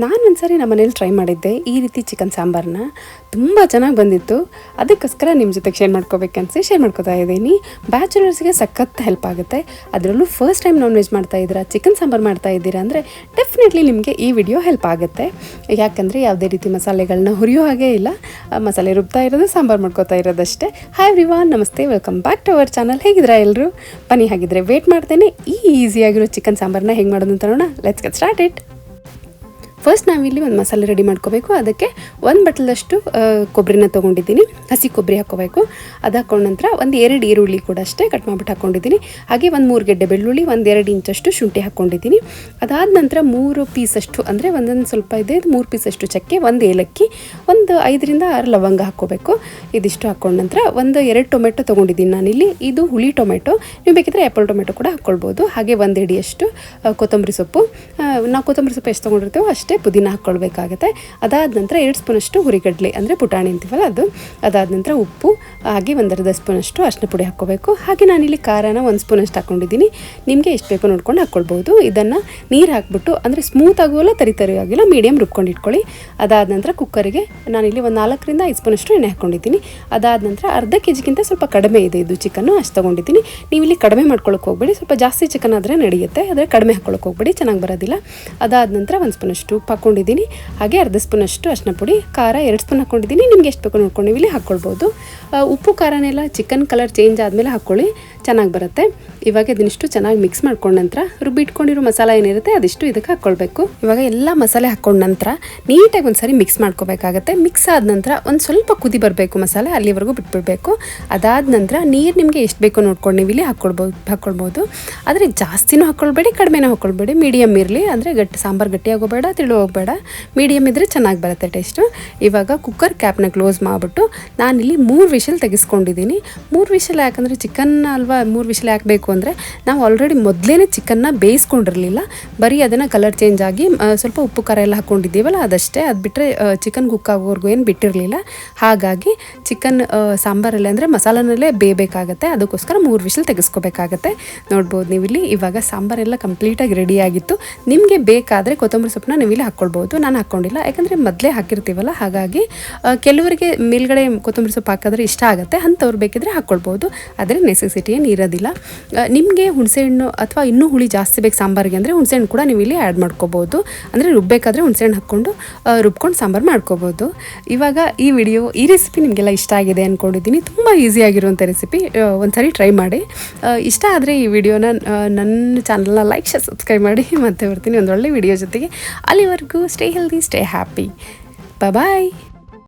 ನಾನು ಒಂದ್ಸರಿ ನಮ್ಮ ಮನೇಲಿ ಟ್ರೈ ಮಾಡಿದ್ದೆ ಈ ರೀತಿ ಚಿಕನ್ ಸಾಂಬಾರನ್ನ. ತುಂಬ ಚೆನ್ನಾಗಿ ಬಂದಿತ್ತು. ಅದಕ್ಕೋಸ್ಕರ ನಿಮ್ಮ ಜೊತೆಗೆ ಶೇರ್ ಮಾಡ್ಕೋಬೇಕನ್ಸಿ ಶೇರ್ ಮಾಡ್ಕೋತಾ ಇದ್ದೀನಿ. ಬ್ಯಾಚುಲರ್ಸ್ಗೆ ಸಖತ್ ಹೆಲ್ಪ್ ಆಗುತ್ತೆ. ಅದರಲ್ಲೂ ಫಸ್ಟ್ ಟೈಮ್ ನಾನ್ ವೆಜ್ ಮಾಡ್ತಾ ಇದ್ದೀರಾ, ಚಿಕನ್ ಸಾಂಬಾರು ಮಾಡ್ತಾ ಇದ್ದೀರಾ ಅಂದರೆ ಡೆಫಿನೆಟ್ಲಿ ನಿಮಗೆ ಈ ವಿಡಿಯೋ ಹೆಲ್ಪ್ ಆಗುತ್ತೆ. ಯಾಕಂದರೆ ಯಾವುದೇ ರೀತಿ ಮಸಾಲೆಗಳನ್ನ ಹುರಿಯೋ ಹಾಗೆ ಇಲ್ಲ. ಮಸಾಲೆ ರುಬ್ತಾ ಇರೋದು, ಸಾಂಬಾರು ಮಾಡ್ಕೋತಾ ಇರೋದಷ್ಟೇ. Hi everyone, namaste, welcome back to our channel. ಹೇಗಿದ್ದೀರಾ ಎಲ್ಲರೂ? ಬನ್ನಿ, ಹಾಗಿದ್ರೆ ವೇಟ್ ಮಾಡ್ತೇನೆ. ಈ ಈಸಿಯಾಗಿರೋ ಚಿಕನ್ ಸಾಂಬಾರನ್ನ ಹೆಂಗೆ ಮಾಡೋದು ಅಂತ ನೋಡೋಣ. Let's get start it. First ನಾವಿಲ್ಲಿ ಒಂದು ಮಸಾಲೆ ರೆಡಿ ಮಾಡ್ಕೋಬೇಕು. ಅದಕ್ಕೆ ಒಂದು ಬಟ್ಲದಷ್ಟು ಕೊಬ್ಬರಿನ ತೊಗೊಂಡಿದ್ದೀನಿ. ಹಸಿ ಕೊಬ್ಬರಿ ಹಾಕ್ಕೋಬೇಕು. ಅದು ಹಾಕೊಂಡ ನಂತರ ಒಂದು 2 ಈರುಳ್ಳಿ ಕೂಡ ಅಷ್ಟೇ ಕಟ್ ಮಾಡಿಬಿಟ್ಟು ಹಾಕ್ಕೊಂಡಿದ್ದೀನಿ. ಹಾಗೆ ಒಂದು 3 ಗೆಡ್ಡೆ ಬೆಳ್ಳುಳ್ಳಿ, 1-2 ಇಂಚಷ್ಟು ಶುಂಠಿ ಹಾಕ್ಕೊಂಡಿದ್ದೀನಿ. ಅದಾದ ನಂತರ 3 ಪೀಸಷ್ಟು ಅಂದರೆ ಒಂದೊಂದು ಸ್ವಲ್ಪ ಇದೆ, 3 ಪೀಸಷ್ಟು ಚಕ್ಕೆ, 1 ಏಲಕ್ಕಿ, ಒಂದು 5-6 ಲವಂಗ ಹಾಕ್ಕೋಬೇಕು. ಇದಿಷ್ಟು ಹಾಕ್ಕೊಂಡ ನಂತರ 1-2 ಟೊಮೆಟೊ ತೊಗೊಂಡಿದ್ದೀನಿ ನಾನಿಲ್ಲಿ. ಇದು ಹುಳಿ ಟೊಮೆಟೊ, ನೀವು ಬೇಕಿದ್ರೆ ಆ್ಯಪಲ್ ಟೊಮೆಟೊ ಕೂಡ ಹಾಕ್ಕೊಳ್ಬೋದು. ಹಾಗೆ 1 ಹಿಡಿಯಷ್ಟು ಕೊತ್ತಂಬರಿ ಸೊಪ್ಪು. ನಾವು ಕೊತ್ತಂಬರಿ ಸೊಪ್ಪು ಎಷ್ಟು ತೊಗೊಂಡಿರ್ತೇವೋ ಅಷ್ಟೇ ಪುದೀನ ಹಾಕ್ಕೊಳ್ಬೇಕಾಗುತ್ತೆ. ಅದಾದ ನಂತರ 2 ಸ್ಪೂನಷ್ಟು ಹುರಿಗಡ್ಲೆ ಅಂದರೆ ಪುಟಾಣಿ ಅಂತೀವಲ್ಲ ಅದು. ಅದಾದ ನಂತರ ಉಪ್ಪು, ಹಾಗೆ 1.5 ಸ್ಪೂನಷ್ಟು ಅರಿಶಿನ ಪುಡಿ ಹಾಕ್ಕೋಬೇಕು. ಹಾಗೆ ನಾನಿಲ್ಲಿ ಖಾರನ 1 ಸ್ಪೂನಷ್ಟು ಹಾಕ್ಕೊಂಡಿದ್ದೀನಿ. ನಿಮಗೆ ಎಷ್ಟು ಬೇಕೋ ನೋಡ್ಕೊಂಡು ಹಾಕ್ಕೊಳ್ಬೋದು. ಇದನ್ನು ನೀರು ಹಾಕ್ಬಿಟ್ಟು ಅಂದರೆ ಸ್ಮೂತ್ ಆಗುವಲ್ಲ, ತರಿ ಆಗಿಲ್ಲ, ಮೀಡಿಯಮ್ ರುಬ್ಕೊಂಡು ಇಟ್ಕೊಳ್ಳಿ. ಅದಾದ ನಂತರ ಕುಕ್ಕರಿಗೆ ನಾನಿಲ್ಲಿ ಒಂದು 4-5 ಸ್ಪೂನಷ್ಟು ಎಣ್ಣೆ ಹಾಕ್ಕೊಂಡಿದ್ದೀನಿ. ಅದಾದ ನಂತರ ಅರ್ಧ ಕೆಜಿಗಿಂತ ಸ್ವಲ್ಪ ಕಡಿಮೆ ಇದೆ ಇದು ಚಿಕನ್ನು, ಅಷ್ಟು ತೊಗೊಂಡಿದ್ದೀನಿ. ನೀವು ಇಲ್ಲಿ ಕಡಿಮೆ ಮಾಡ್ಕೊಳ್ಳೋಕೆ ಹೋಗ್ಬೇಡಿ, ಸ್ವಲ್ಪ ಜಾಸ್ತಿ ಚಿಕನ್ ಆದರೆ ನಡೆಯುತ್ತೆ, ಆದರೆ ಕಡಿಮೆ ಹಾಕ್ಕೊಳ್ಳೋಕೆ ಹೋಗ್ಬೇಡಿ, ಚೆನ್ನಾಗಿ ಬರೋದಿಲ್ಲ. ಅದಾದ ನಂತರ 1 ಸ್ಪೂನಷ್ಟು ಉಪ್ಪು ಹಾಕ್ಕೊಂಡಿದ್ದೀನಿ. ಹಾಗೆ ಅರ್ಧ ಸ್ಪೂನಷ್ಟು ಅರಿಶಿನ ಪುಡಿ, ಖಾರ 2 ಸ್ಪೂನ್ ಹಾಕ್ಕೊಂಡಿದ್ದೀನಿ. ನಿಮ್ಗೆ ಎಷ್ಟು ಬೇಕೋ ನೋಡ್ಕೊಂಡು ನೀವು ಇಲ್ಲಿ ಹಾಕ್ಕೊಳ್ಬೋದು. ಉಪ್ಪು ಖಾರನೆಲ್ಲ ಚಿಕನ್ ಕಲರ್ ಚೇಂಜ್ ಆದಮೇಲೆ ಹಾಕ್ಕೊಳ್ಳಿ, ಚೆನ್ನಾಗಿ ಬರುತ್ತೆ. ಇವಾಗ ಇದನ್ನಿಷ್ಟು ಚೆನ್ನಾಗಿ ಮಿಕ್ಸ್ ಮಾಡ್ಕೊಂಡ ನಂತರ ರುಬ್ಬಿಟ್ಕೊಂಡಿರೋ ಮಸಾಲ ಏನಿರುತ್ತೆ ಅದಿಷ್ಟು ಇದಕ್ಕೆ ಹಾಕ್ಕೊಳ್ಬೇಕು. ಇವಾಗ ಎಲ್ಲ ಮಸಾಲೆ ಹಾಕ್ಕೊಂಡ ನಂತರ ನೀಟಾಗಿ ಒಂದು ಸಾರಿ ಮಿಕ್ಸ್ ಮಾಡ್ಕೋಬೇಕಾಗತ್ತೆ. ಮಿಕ್ಸ್ ಆದ ನಂತರ ಒಂದು ಸ್ವಲ್ಪ ಕುದಿ ಬರಬೇಕು ಮಸಾಲೆ, ಅಲ್ಲಿವರೆಗೂ ಬಿಟ್ಬಿಡಬೇಕು. ಅದಾದ ನಂತರ ನೀರು ನಿಮಗೆ ಎಷ್ಟು ಬೇಕೋ ನೋಡ್ಕೊಂಡು ನೀವು ಇಲ್ಲಿ ಹಾಕ್ಕೊಳ್ಬೋದು. ಆದರೆ ಜಾಸ್ತಿನೂ ಹಾಕ್ಕೊಳ್ಬೇಡಿ, ಕಡಿಮೆನೂ ಹಾಕ್ಕೊಳ್ಬೇಡಿ, ಮೀಡಿಯಮ್ ಇರಲಿ. ಅಂದರೆ ಸಾಂಬಾರು ಗಟ್ಟಿಯಾಗೋಬೇಡ, ತಿಳು ಹೋಗಬೇಡ, ಮೀಡಿಯಮ್ ಇದ್ದರೆ ಚೆನ್ನಾಗಿ ಬರುತ್ತೆ ಟೇಸ್ಟು. ಇವಾಗ ಕುಕ್ಕರ್ ಕ್ಯಾಪ್ನ ಕ್ಲೋಸ್ ಮಾಡಿಬಿಟ್ಟು ನಾನಿಲ್ಲಿ 3 ವಿಷಲ್ ತೆಗೆಸ್ಕೊಂಡಿದ್ದೀನಿ. 3 ವಿಷಲ್ ಯಾಕಂದರೆ ಚಿಕನ್ ಅಲ್ವಾ, 3 ವಿಷಲ್ ಹಾಕಬೇಕು ಅಂದರೆ ನಾವು ಆಲ್ರೆಡಿ ಮೊದಲೇ ಚಿಕನ್ನ ಬೇಯಿಸ್ಕೊಂಡಿರಲಿಲ್ಲ. ಬರೀ ಅದನ್ನು ಕಲರ್ ಚೇಂಜ್ ಆಗಿ ಸ್ವಲ್ಪ ಉಪ್ಪು ಖಾರ ಎಲ್ಲ ಹಾಕ್ಕೊಂಡಿದ್ದೀವಲ್ಲ ಅದಷ್ಟೇ. ಅದು ಬಿಟ್ಟರೆ ಚಿಕನ್ ಕುಕ್ ಆಗೋವರೆಗೂ ಏನು ಬಿಟ್ಟಿರಲಿಲ್ಲ. ಹಾಗಾಗಿ ಚಿಕನ್ ಸಾಂಬಾರಲ್ಲಿ ಅಂದರೆ ಮಸಾಲನಲ್ಲೇ ಬೇಯಬೇಕಾಗತ್ತೆ. ಅದಕ್ಕೋಸ್ಕರ 3 ವಿಷಲ್ ತೆಗೆಸ್ಕೋಬೇಕಾಗತ್ತೆ. ನೋಡ್ಬೋದು ನೀವಿಲ್ಲಿ. ಇವಾಗ ಸಾಂಬಾರೆಲ್ಲ ಕಂಪ್ಲೀಟಾಗಿ ರೆಡಿಯಾಗಿತ್ತು. ನಿಮಗೆ ಬೇಕಾದರೆ ಕೊತ್ತಂಬರಿ ಸೊಪ್ಪನ್ನ ನೀವು ಇಲ್ಲಿ ಹಾಕ್ಕೊಳ್ಬೋದು. ನಾನು ಹಾಕ್ಕೊಂಡಿಲ್ಲ, ಯಾಕಂದರೆ ಮೊದಲೇ ಹಾಕಿರ್ತೀವಲ್ಲ. ಹಾಗಾಗಿ ಕೆಲವರಿಗೆ ಮೇಲ್ಗಡೆ ಕೊತ್ತಂಬರಿ ಸೊಪ್ಪು ಹಾಕಿದ್ರೆ ಇಷ್ಟ ಆಗುತ್ತೆ, ಅಂಥವ್ರು ಬೇಕಿದ್ರೆ ಹಾಕ್ಕೊಳ್ಬೋದು. ಆದರೆ ನೆಸೆಸಿಟಿ ಏನು ಇರೋದಿಲ್ಲ. ನಿಮಗೆ ಹುಣಸೆಹಣ್ಣು ಅಥವಾ ಇನ್ನೂ ಹುಳಿ ಜಾಸ್ತಿ ಬೇಕು ಸಾಂಬಾರಿಗೆ ಅಂದರೆ ಹುಣಸೆಹಣ್ಣು ಕೂಡ ನೀವು ಇಲ್ಲಿ ಆ್ಯಡ್ ಮಾಡ್ಕೋಬೋದು. ಅಂದರೆ ರುಬ್ಬಬೇಕಾದ್ರೆ ಹುಣಸೆಹಣ್ಣು ಹಾಕ್ಕೊಂಡು ರುಬ್ಕೊಂಡು ಸಾಂಬಾರು ಮಾಡ್ಕೋಬೋದು. ಇವಾಗ ಈ ರೆಸಿಪಿ ನಿಮಗೆಲ್ಲ ಇಷ್ಟ ಆಗಿದೆ ಅಂದ್ಕೊಂಡಿದ್ದೀನಿ. ತುಂಬ ಈಸಿಯಾಗಿರುವಂಥ ರೆಸಿಪಿ, ಒಂದ್ಸರಿ ಟ್ರೈ ಮಾಡಿ. ಇಷ್ಟ ಆದರೆ ಈ ವಿಡಿಯೋನ ನನ್ನ ಚಾನಲ್ನ ಲೈಕ್, ಶೇರ್, ಸಬ್ಸ್ಕ್ರೈಬ್ ಮಾಡಿ. ಮತ್ತೆ ಬರ್ತೀನಿ ಒಂದು ಒಳ್ಳೆ ವಿಡಿಯೋ ಜೊತೆಗೆ. ಅಲ್ಲಿವರೆಗೂ ಸ್ಟೇ ಹೆಲ್ದಿ, ಸ್ಟೇ ಹ್ಯಾಪಿ. ಬಾಯ್.